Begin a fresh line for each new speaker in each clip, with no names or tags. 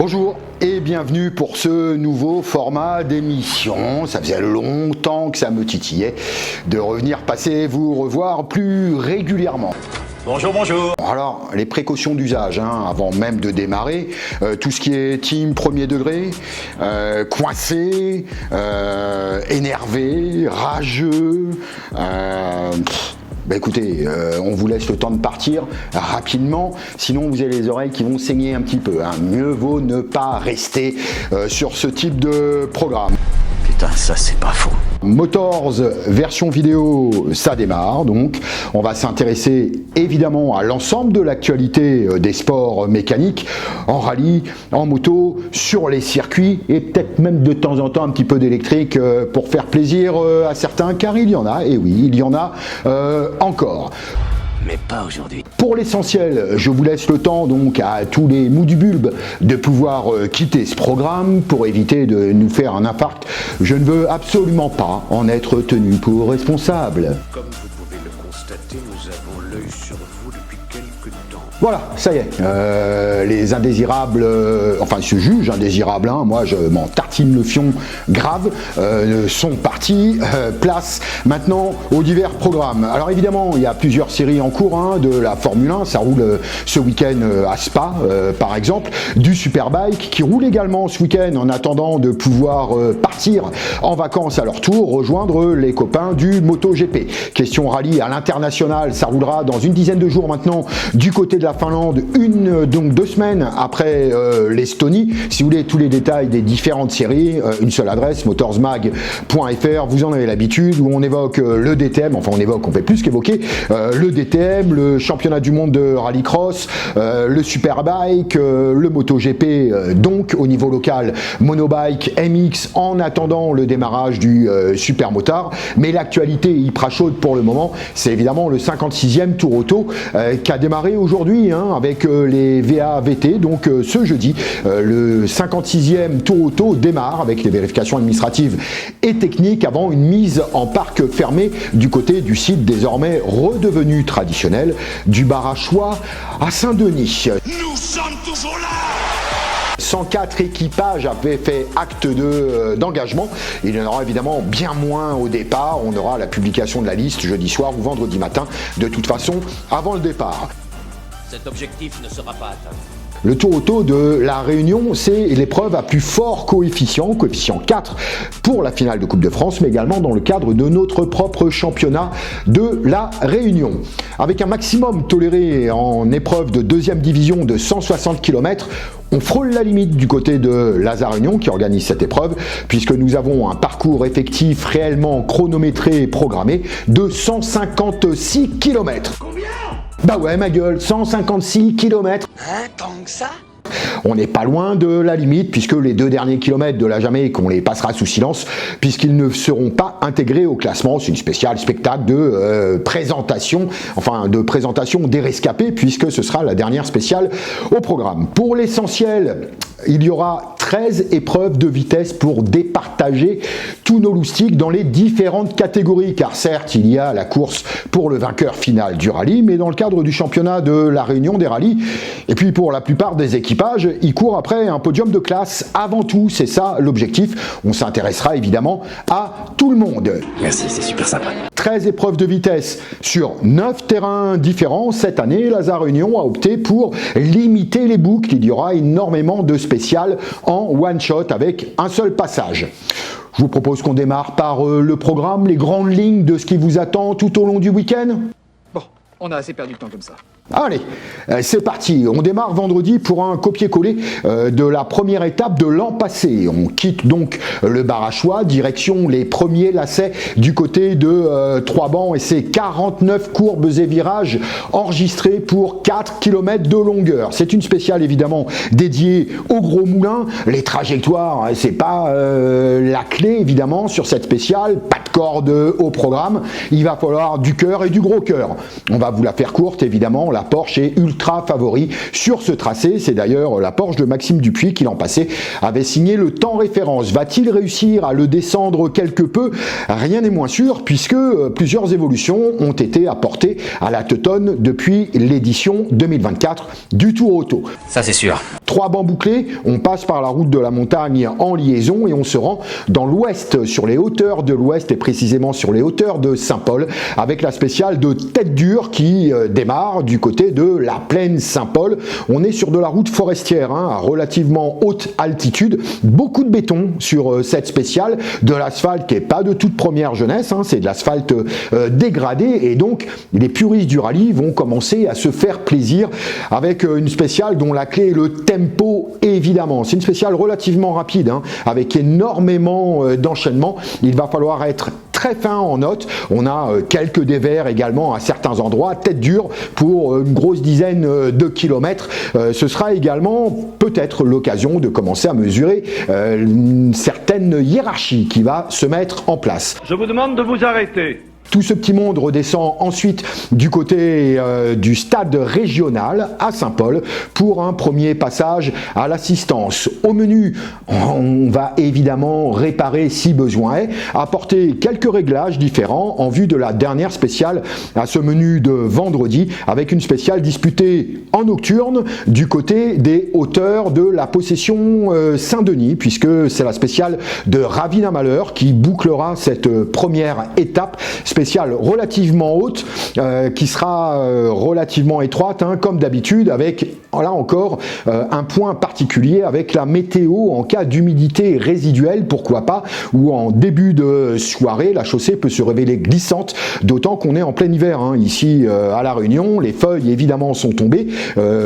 Bonjour et bienvenue pour ce nouveau format d'émission. Ça faisait longtemps que ça me titillait de revenir passer vous revoir plus régulièrement.
Bonjour, bonjour.
Alors, les précautions d'usage, avant même de démarrer, tout ce qui est team premier degré, coincé, énervé, rageux, écoutez, on vous laisse le temps de partir rapidement, sinon vous avez les oreilles qui vont saigner un petit peu. Mieux vaut ne pas rester sur ce type de programme.
Putain, ça c'est pas faux.
Motors version vidéo, ça démarre donc. On va s'intéresser évidemment à l'ensemble de l'actualité des sports mécaniques, en rallye, en moto, sur les circuits et peut-être même de temps en temps un petit peu d'électrique pour faire plaisir à certains, car il y en a, et oui, il y en a encore.
Mais pas aujourd'hui.
Pour l'essentiel, je vous laisse le temps donc à tous les mous du bulbe de pouvoir quitter ce programme pour éviter de nous faire un infarct. Je ne veux absolument pas en être tenu pour responsable.
Comme vous pouvez le constater, nous avons l'œil sur vous depuis quelque temps.
Voilà, ça y est, les indésirables, enfin ils se jugent indésirables, moi je m'en tartine le fion grave, sont partis, place maintenant aux divers programmes. Alors évidemment, il y a plusieurs séries en cours de la Formule 1, ça roule ce week-end à Spa par exemple, du Superbike qui roule également ce week-end en attendant de pouvoir partir en vacances à leur tour, rejoindre les copains du MotoGP. Question rallye à l'international, ça roulera dans une dizaine de jours maintenant du côté de la Finlande, donc 2 semaines après l'Estonie. Si vous voulez tous les détails des différentes séries, une seule adresse, motorsmag.fr, vous en avez l'habitude, où on évoque le DTM, enfin on fait plus qu'évoquer le DTM, le championnat du monde de rallycross, le Superbike, le MotoGP, donc au niveau local, Monobike, MX, en attendant le démarrage du Supermotard. Mais l'actualité hyper chaude pour le moment, c'est évidemment le 56e Tour Auto qui a démarré aujourd'hui avec les VA-VT, donc ce jeudi, le 56e Tour Auto démarre avec les vérifications administratives et techniques avant une mise en parc fermé du côté du site désormais redevenu traditionnel du Barachois à Saint-Denis.
Nous sommes toujours là!
104 équipages avaient fait acte d'engagement. Il y en aura évidemment bien moins au départ. On aura la publication de la liste jeudi soir ou vendredi matin, de toute façon, avant le départ.
Cet objectif ne sera pas atteint.
Le Tour Auto de la Réunion, c'est l'épreuve à plus fort coefficient 4 pour la finale de Coupe de France, mais également dans le cadre de notre propre championnat de la Réunion. Avec un maximum toléré en épreuve de 2e division de 160 km, on frôle la limite du côté de Lazare-Union qui organise cette épreuve, puisque nous avons un parcours effectif réellement chronométré et programmé de 156 km.
Combien?
Bah ouais, ma gueule, 156 km.
Tant que ça?
On n'est pas loin de la limite, puisque les 2 derniers kilomètres de la Jamaïque, on les passera sous silence, puisqu'ils ne seront pas intégrés au classement. C'est une spéciale spectacle de présentation des rescapés, puisque ce sera la dernière spéciale au programme. Pour l'essentiel, il y aura 13 épreuves de vitesse pour départager tous nos loustiques dans les différentes catégories, car certes, il y a la course pour le vainqueur final du rallye, mais dans le cadre du championnat de la Réunion des rallyes, et puis pour la plupart des équipages, ils courent après un podium de classe. Avant tout, c'est ça l'objectif. On s'intéressera évidemment à tout le monde.
Merci, c'est super sympa.
13 épreuves de vitesse sur 9 terrains différents. Cette année, Lazare-Union a opté pour limiter les boucles. Il y aura énormément de spéciales en one-shot avec un seul passage. Je vous propose qu'on démarre par le programme, les grandes lignes de ce qui vous attend tout au long du week-end.
Bon, on a assez perdu de temps comme ça.
Allez, c'est parti. On démarre vendredi pour un copier-coller de la première étape de l'an passé. On quitte donc le Barachois, direction les premiers lacets du côté de Troisban et ses 49 courbes et virages enregistrés pour 4 km de longueur. C'est une spéciale évidemment dédiée aux gros moulins. Les trajectoires, c'est pas la clé évidemment sur cette spéciale. Pas de corde au programme, il va falloir du cœur et du gros cœur. On va vous la faire courte, évidemment, la Porsche est ultra favori sur ce tracé. C'est d'ailleurs la Porsche de Maxime Dupuis qui l'an passé avait signé le temps référence. Va-t-il réussir à le descendre quelque peu? Rien n'est moins sûr puisque plusieurs évolutions ont été apportées à la Teuton depuis l'édition 2024 du Tour Auto.
Ça c'est sûr.
3 bancs bouclés, on passe par la route de la montagne en liaison et on se rend dans l'ouest, sur les hauteurs de l'ouest et précisément sur les hauteurs de Saint-Paul avec la spéciale de Tête Dure qui démarre du côté de la plaine Saint-Paul. On est sur de la route forestière à relativement haute altitude, beaucoup de béton sur cette spéciale, de l'asphalte qui n'est pas de toute première jeunesse, c'est de l'asphalte dégradé et donc les puristes du rallye vont commencer à se faire plaisir avec une spéciale dont la clé est le tempo évidemment. C'est une spéciale relativement rapide avec énormément d'enchaînements. Il va falloir être très fin en note. On a quelques dévers également à certains endroits, Tête Dure pour une grosse dizaine de kilomètres. Ce sera également peut-être l'occasion de commencer à mesurer une certaine hiérarchie qui va se mettre en place.
Je vous demande de vous arrêter.
Tout ce petit monde redescend ensuite du côté du stade régional à Saint-Paul pour un premier passage à l'assistance. Au menu, on va évidemment réparer si besoin est, apporter quelques réglages différents en vue de la dernière spéciale à ce menu de vendredi avec une spéciale disputée en nocturne du côté des hauteurs de la possession Saint-Denis puisque c'est la spéciale de Ravina Malheur qui bouclera cette première étape spéciale relativement haute qui sera relativement étroite comme d'habitude avec là encore un point particulier avec la météo en cas d'humidité résiduelle pourquoi pas ou en début de soirée la chaussée peut se révéler glissante d'autant qu'on est en plein hiver ici à La Réunion, les feuilles évidemment sont tombées,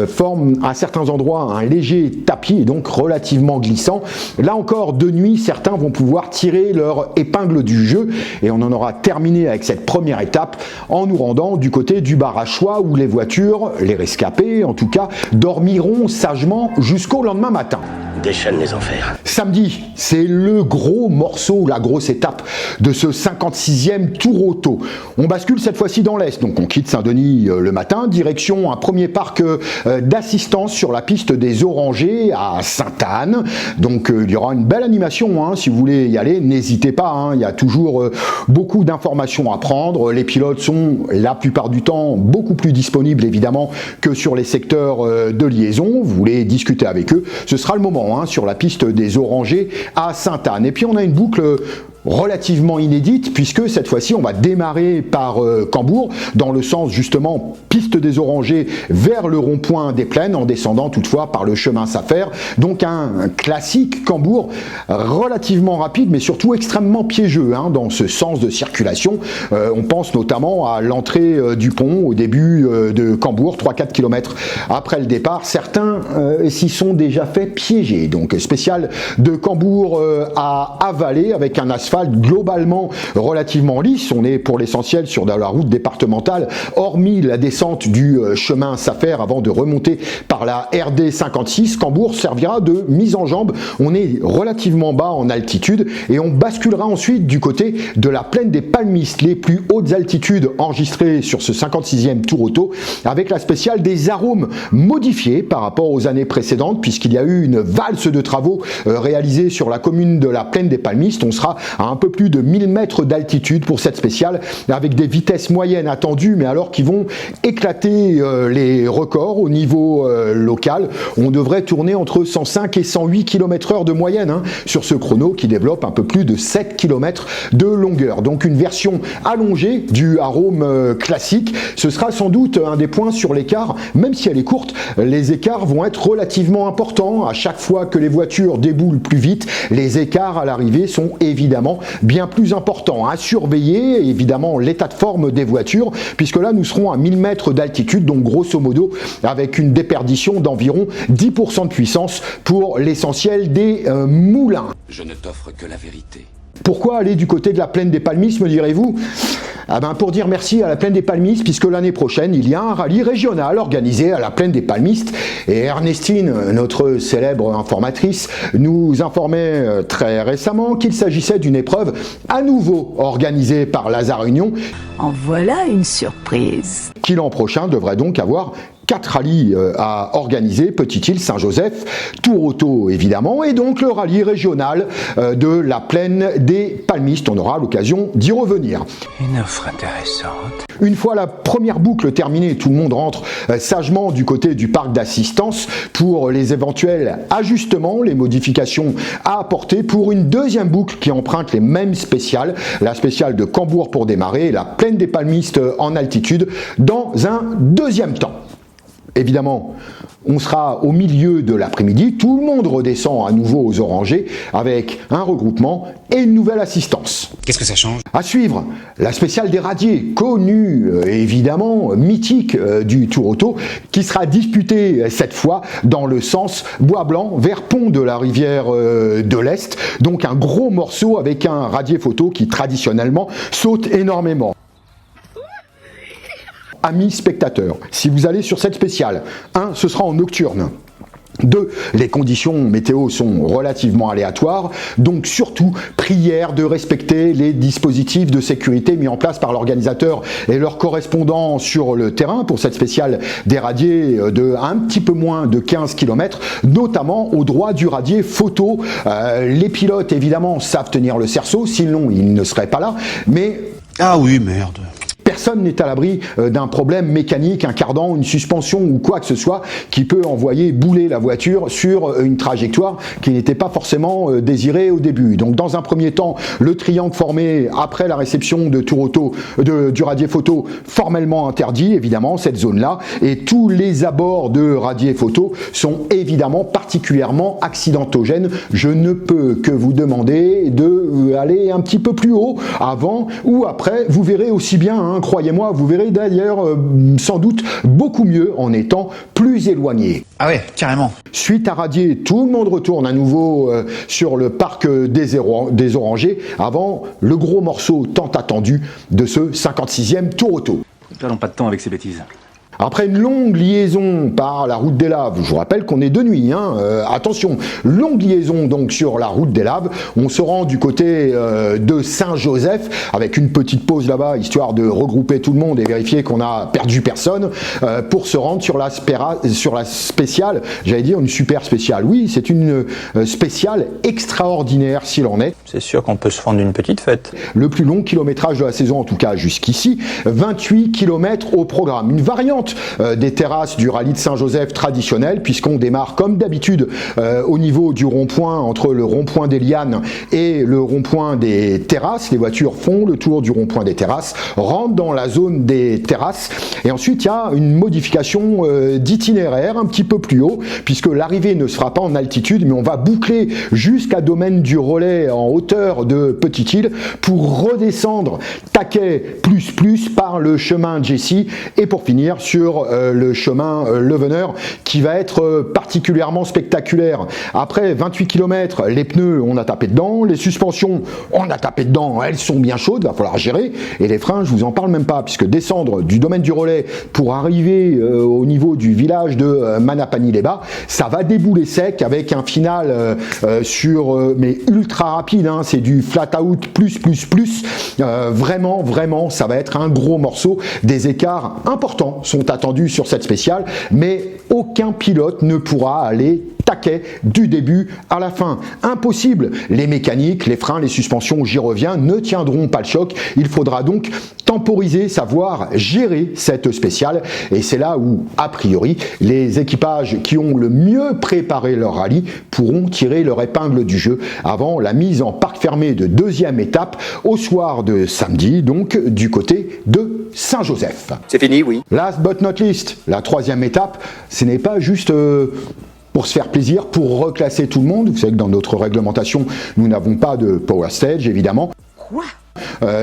forment à certains endroits un léger tapis et donc relativement glissant. Là encore de nuit certains vont pouvoir tirer leur épingle du jeu et on en aura terminé avec cette première étape en nous rendant du côté du bar à choix où les voitures, les rescapés en tout cas, dormiront sagement jusqu'au lendemain matin.
Déchaîne les enfers.
Samedi, c'est le gros morceau, la grosse étape de ce 56e Tour Auto. On bascule cette fois-ci dans l'Est, donc on quitte Saint-Denis le matin, direction un premier parc d'assistance sur la piste des Orangers à Sainte-Anne. Donc il y aura une belle animation, si vous voulez y aller, n'hésitez pas, il y a toujours beaucoup d'informations à prendre. Les pilotes sont la plupart du temps beaucoup plus disponibles évidemment que sur les secteurs de liaison. Vous voulez discuter avec eux, ce sera le moment sur la piste des Orangers à Sainte-Anne. Et puis on a une boucle relativement inédite puisque cette fois-ci on va démarrer par Cambourg dans le sens justement piste des Orangers vers le rond-point des Plaines en descendant toutefois par le chemin Safer. Donc un classique Cambourg relativement rapide mais surtout extrêmement piégeux dans ce sens de circulation. On pense notamment à l'entrée du pont au début de Cambourg, 3-4 km après le départ. Certains s'y sont déjà fait piéger. Donc spécial de Cambourg à Avalé avec un asphalte globalement relativement lisse. On est pour l'essentiel sur de la route départementale, hormis la descente du chemin Safer avant de remonter par la RD 56. Cambourg servira de mise en jambe. On est relativement bas en altitude et on basculera ensuite du côté de la plaine des Palmistes, les plus hautes altitudes enregistrées sur ce 56e Tour Auto, avec la spéciale des arômes modifiés par rapport aux années précédentes, puisqu'il y a eu une valse de travaux réalisée sur la commune de la plaine des Palmistes. On sera à un peu plus de 1000 mètres d'altitude pour cette spéciale, avec des vitesses moyennes attendues, mais alors qui vont éclater les records au niveau local. On devrait tourner entre 105 et 108 km/h de moyenne sur ce chrono qui développe un peu plus de 7 km de longueur. Donc une version allongée du arôme classique. Ce sera sans doute un des points sur l'écart, même si elle est courte, les écarts vont être relativement importants. À chaque fois que les voitures déboulent plus vite, les écarts à l'arrivée sont évidemment bien plus importants. À surveiller évidemment l'état de forme des voitures, puisque là nous serons à 1000 mètres d'altitude, donc grosso modo avec une déperdition d'environ 10% de puissance pour l'essentiel des moulins.
Je ne t'offre que la vérité.
Pourquoi aller du côté de la plaine des Palmistes, me direz-vous? Ah ben pour dire merci à la plaine des Palmistes, puisque l'année prochaine, il y a un rallye régional organisé à la plaine des Palmistes. Et Ernestine, notre célèbre informatrice, nous informait très récemment qu'il s'agissait d'une épreuve à nouveau organisée par Lazare Union.
En voilà une surprise.
Qui l'an prochain devrait donc avoir 4 rallyes à organiser, Petite-Île, Saint-Joseph, Tourauto évidemment, et donc le rallye régional de la plaine des Palmistes. On aura l'occasion d'y revenir.
Une offre intéressante.
Une fois la première boucle terminée, tout le monde rentre sagement du côté du parc d'assistance pour les éventuels ajustements, les modifications à apporter pour une deuxième boucle qui emprunte les mêmes spéciales, la spéciale de Cambourg pour démarrer et la plaine des Palmistes en altitude dans un deuxième temps. Évidemment, on sera au milieu de l'après-midi, tout le monde redescend à nouveau aux Orangers avec un regroupement et une nouvelle assistance.
Qu'est-ce que ça change?
À suivre, la spéciale des radiers, connue, évidemment, mythique du Tourauto, qui sera disputée cette fois dans le sens Bois-Blanc vers Pont de la Rivière de l'Est. Donc un gros morceau avec un radier photo qui traditionnellement saute énormément. Amis spectateurs, si vous allez sur cette spéciale, 1, ce sera en nocturne. 2, les conditions météo sont relativement aléatoires, donc surtout, prière de respecter les dispositifs de sécurité mis en place par l'organisateur et leurs correspondants sur le terrain pour cette spéciale des radiers de un petit peu moins de 15 km, notamment au droit du radier photo. Les pilotes, évidemment, savent tenir le cerceau, sinon ils ne seraient pas là, mais...
Ah oui, merde.
Personne n'est à l'abri d'un problème mécanique, un cardan, une suspension ou quoi que ce soit qui peut envoyer bouler la voiture sur une trajectoire qui n'était pas forcément désirée au début. Donc dans un premier temps, le triangle formé après la réception de Tourauto, du radier photo formellement interdit, évidemment, cette zone-là. Et tous les abords de radier photo sont évidemment particulièrement accidentogènes. Je ne peux que vous demander d'aller un petit peu plus haut avant ou après. Vous verrez aussi bien, hein, croyez-moi, vous verrez d'ailleurs sans doute beaucoup mieux en étant plus éloigné.
Ah ouais, carrément.
Suite à radier, tout le monde retourne à nouveau sur le parc des Orangers avant le gros morceau tant attendu de ce 56e Tourauto.
Perdons pas de temps avec ces bêtises.
Après une longue liaison par la route des Laves, je vous rappelle qu'on est de nuit, hein, attention, longue liaison donc sur la route des Laves, on se rend du côté de Saint-Joseph avec une petite pause là-bas, histoire de regrouper tout le monde et vérifier qu'on n'a perdu personne, pour se rendre sur la spéciale, j'allais dire une super spéciale, oui, c'est une spéciale extraordinaire s'il en est.
C'est sûr qu'on peut se prendre une petite fête.
Le plus long kilométrage de la saison, en tout cas jusqu'ici, 28 km au programme, une variante des terrasses du rallye de Saint-Joseph traditionnel, puisqu'on démarre comme d'habitude au niveau du rond-point, entre le rond-point des Lianes et le rond-point des terrasses. Les voitures font le tour du rond-point des terrasses, rentrent dans la zone des terrasses, et ensuite il y a une modification d'itinéraire un petit peu plus haut, puisque l'arrivée ne se fera pas en altitude, mais on va boucler jusqu'à Domaine du Relais en hauteur de Petite-Île pour redescendre taquet plus par le chemin Jessie et pour finir sur le chemin Leveneur qui va être particulièrement spectaculaire. Après 28 km, les pneus, on a tapé dedans, les suspensions, on a tapé dedans, elles sont bien chaudes, va falloir gérer, et les freins, je vous en parle même pas, puisque descendre du Domaine du Relais pour arriver au niveau du village de Manapany-les-Bas, ça va débouler sec avec un final mais ultra rapide, hein, c'est du flat out plus, vraiment, ça va être un gros morceau, des écarts importants sont attendus sur cette spéciale, mais aucun pilote ne pourra aller taquet du début à la fin. Impossible. Les mécaniques, les freins, les suspensions, j'y reviens, ne tiendront pas le choc. Il faudra donc temporiser, savoir gérer cette spéciale. Et c'est là où, a priori, les équipages qui ont le mieux préparé leur rallye pourront tirer leur épingle du jeu avant la mise en parc fermé de deuxième étape au soir de samedi, donc du côté de Saint-Joseph.
C'est fini, oui.
Last but not least, la troisième étape, ce n'est pas juste pour se faire plaisir, pour reclasser tout le monde. Vous savez que dans notre réglementation, nous n'avons pas de power stage, évidemment.
Quoi ?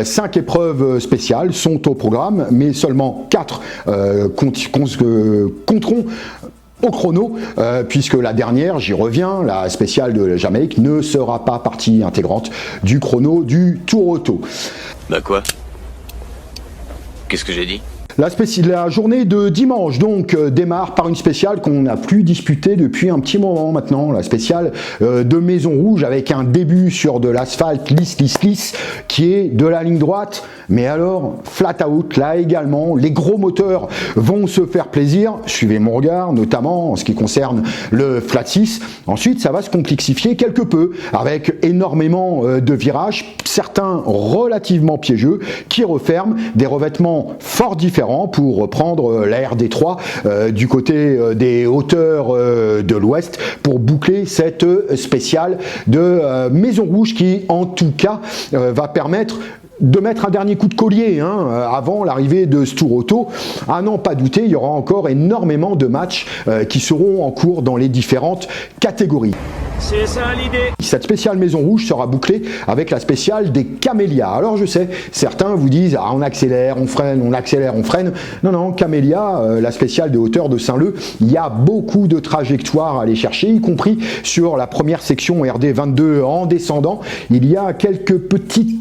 5 épreuves spéciales sont au programme, mais seulement 4 compteront au chrono, puisque la dernière, j'y reviens, la spéciale de la Jamaïque ne sera pas partie intégrante du chrono du Tour Auto.
Bah quoi? Qu'est-ce que j'ai dit?
La journée de dimanche donc démarre par une spéciale qu'on n'a plus disputée depuis un petit moment maintenant, la spéciale de Maison Rouge avec un début sur de l'asphalte lisse qui est de la ligne droite, mais alors flat out là également, les gros moteurs vont se faire plaisir, suivez mon regard notamment en ce qui concerne le flat 6, ensuite ça va se complexifier quelque peu avec énormément de virages, certains relativement piégeux qui referment des revêtements fort différents pour reprendre la RD3 du côté des hauteurs de l'Ouest pour boucler cette spéciale de Maison Rouge qui en tout cas va permettre de mettre un dernier coup de collier avant l'arrivée de ce Tour Auto. À n'en pas douter, il y aura encore énormément de matchs qui seront en cours dans les différentes catégories.
C'est ça l'idée.
Cette spéciale Maison Rouge sera bouclée avec la spéciale des Camélias. Alors je sais, certains vous disent on accélère, on freine, on accélère, on freine. Non, Camélia, la spéciale des hauteurs de Saint-Leu, il y a beaucoup de trajectoires à aller chercher, y compris sur la première section RD22 en descendant. Il y a quelques petits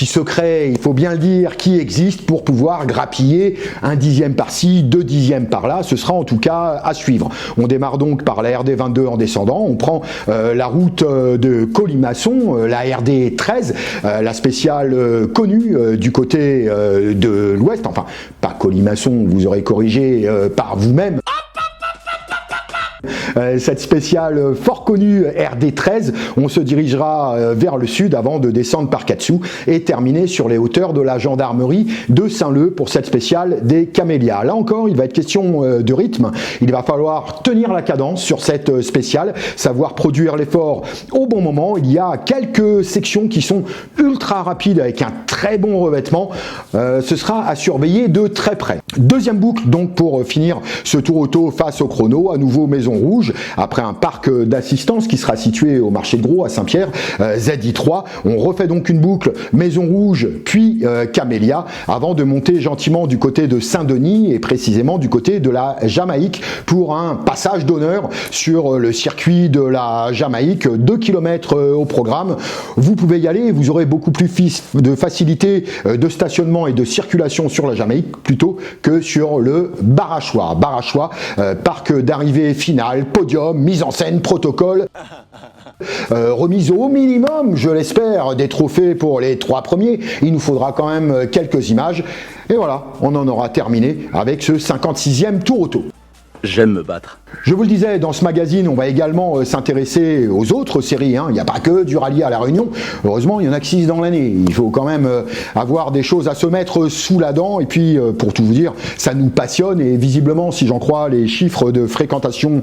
secrets, il faut bien le dire, qui existent pour pouvoir grappiller un dixième par-ci, 2 dixièmes par-là. Ce sera en tout cas à suivre. On démarre donc par la RD22 en descendant. On prend la route de Colimaçon, la RD13, la spéciale connue du côté de l'Ouest. Enfin, pas Colimaçon, vous aurez corrigé par vous-même. Cette spéciale fort connue RD13, on se dirigera vers le sud avant de descendre par Katsou et terminer sur les hauteurs de la gendarmerie de Saint-Leu pour cette spéciale des Camélias. Là encore, il va être question de rythme. Il va falloir tenir la cadence sur cette spéciale, savoir produire l'effort au bon moment. Il y a quelques sections qui sont ultra rapides avec un très bon revêtement. Ce sera à surveiller de très près. Deuxième boucle donc pour finir ce Tour Auto face au chrono, à nouveau Maison Rouge, après un parc d'assistance qui sera situé au marché de Gros à Saint-Pierre, ZI3. On refait donc une boucle Maison Rouge puis Camélia avant de monter gentiment du côté de Saint-Denis et précisément du côté de la Jamaïque pour un passage d'honneur sur le circuit de la Jamaïque, 2 km au programme. Vous pouvez y aller, vous aurez beaucoup plus de facilité de stationnement et de circulation sur la Jamaïque plutôt que sur le Barachois. Barachois, parc d'arrivée finale, podium, mise en scène, protocole, remise au minimum, je l'espère, des trophées pour les 3 premiers. Il nous faudra quand même quelques images. Et voilà, on en aura terminé avec ce 56e Tour Auto.
J'aime me battre.
Je vous le disais, dans ce magazine, on va également s'intéresser aux autres séries. Il n'y a pas que du rallye à La Réunion. Heureusement, il y en a que 6 dans l'année. Il faut quand même avoir des choses à se mettre sous la dent. Et puis, pour tout vous dire, ça nous passionne. Et visiblement, si j'en crois les chiffres de fréquentation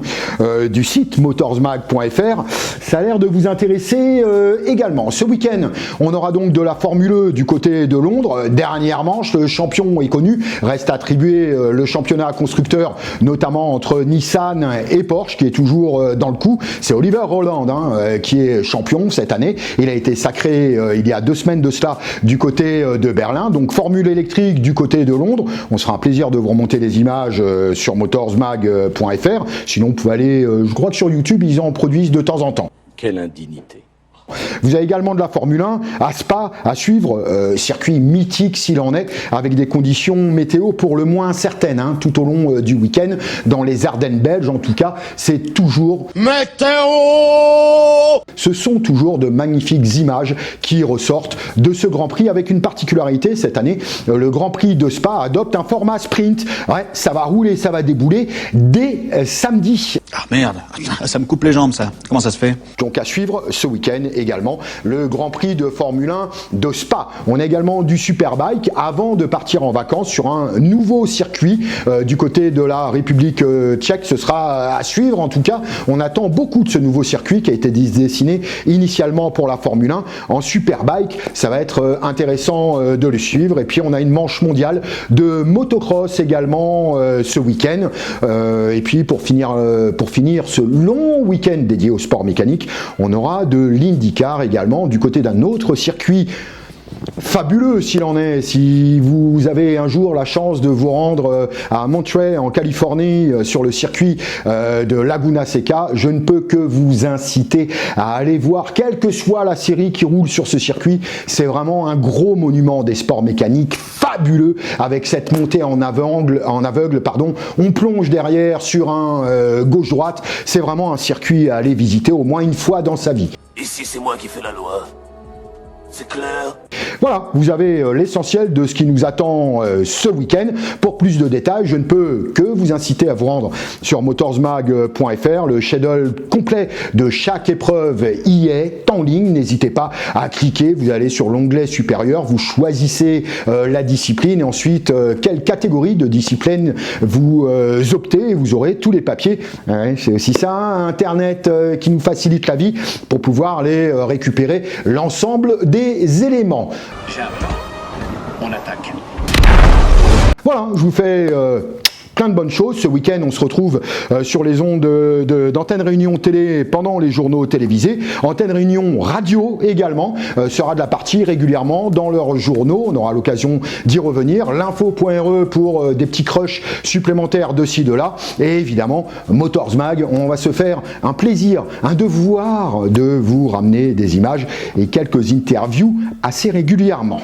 du site motorsmag.fr, ça a l'air de vous intéresser également. Ce week-end, on aura donc de la Formule E du côté de Londres. Dernière manche, le champion est connu. Reste attribué le championnat constructeur, notamment entre Nissan et Porsche, qui est toujours dans le coup. C'est Oliver Rowland qui est champion cette année. Il a été sacré il y a 2 semaines de cela du côté de Berlin. Donc formule électrique du côté de Londres. On sera un plaisir de vous remonter les images sur motorsmag.fr. Sinon, vous pouvez aller, je crois que sur YouTube, ils en produisent de temps en temps.
Quelle indignité.
Vous avez également de la Formule 1 à Spa à suivre, circuit mythique s'il en est, avec des conditions météo pour le moins certaines tout au long du week-end. Dans les Ardennes belges, en tout cas, c'est toujours météo. Ce sont toujours de magnifiques images qui ressortent de ce Grand Prix avec une particularité cette année. Le Grand Prix de Spa adopte un format sprint. Ouais, ça va rouler, ça va débouler dès samedi.
Ah merde, ça me coupe les jambes ça. Comment ça se fait?
Donc à suivre ce week-end également le Grand Prix de Formule 1 de Spa. On a également du Superbike avant de partir en vacances sur un nouveau circuit du côté de la République tchèque. Ce sera à suivre en tout cas. On attend beaucoup de ce nouveau circuit qui a été dessiné initialement pour la Formule 1 en Superbike. Ça va être intéressant de le suivre. Et puis on a une manche mondiale de motocross également ce week-end. Et puis pour finir ce long week-end dédié au sport mécanique, on aura de l'IndyCar également du côté d'un autre circuit fabuleux s'il en est. Si vous avez un jour la chance de vous rendre à Monterey en Californie sur le circuit de Laguna Seca, je ne peux que vous inciter à aller voir quelle que soit la série qui roule sur ce circuit. C'est vraiment un gros monument des sports mécaniques, fabuleux, avec cette montée en aveugle, on plonge derrière sur un gauche-droite. C'est vraiment un circuit à aller visiter au moins une fois dans sa vie.
Ici, c'est moi qui fais la loi. C'est clair?
Voilà, vous avez l'essentiel de ce qui nous attend ce week-end. Pour plus de détails, je ne peux que vous inciter à vous rendre sur motorsmag.fr. Le schedule complet de chaque épreuve y est en ligne. N'hésitez pas à cliquer. Vous allez sur l'onglet supérieur, vous choisissez la discipline et ensuite quelle catégorie de discipline vous optez. Et vous aurez tous les papiers. C'est aussi ça, Internet qui nous facilite la vie pour pouvoir aller récupérer l'ensemble des éléments.
On attaque.
Voilà, je vous fais plein de bonnes choses. Ce week-end, on se retrouve sur les ondes d'Antenne Réunion Télé pendant les journaux télévisés. Antenne Réunion Radio également sera de la partie régulièrement dans leurs journaux. On aura l'occasion d'y revenir. L'info.re pour des petits crushs supplémentaires de ci, de là. Et évidemment, Motors Mag. On va se faire un plaisir, un devoir de vous ramener des images et quelques interviews assez régulièrement.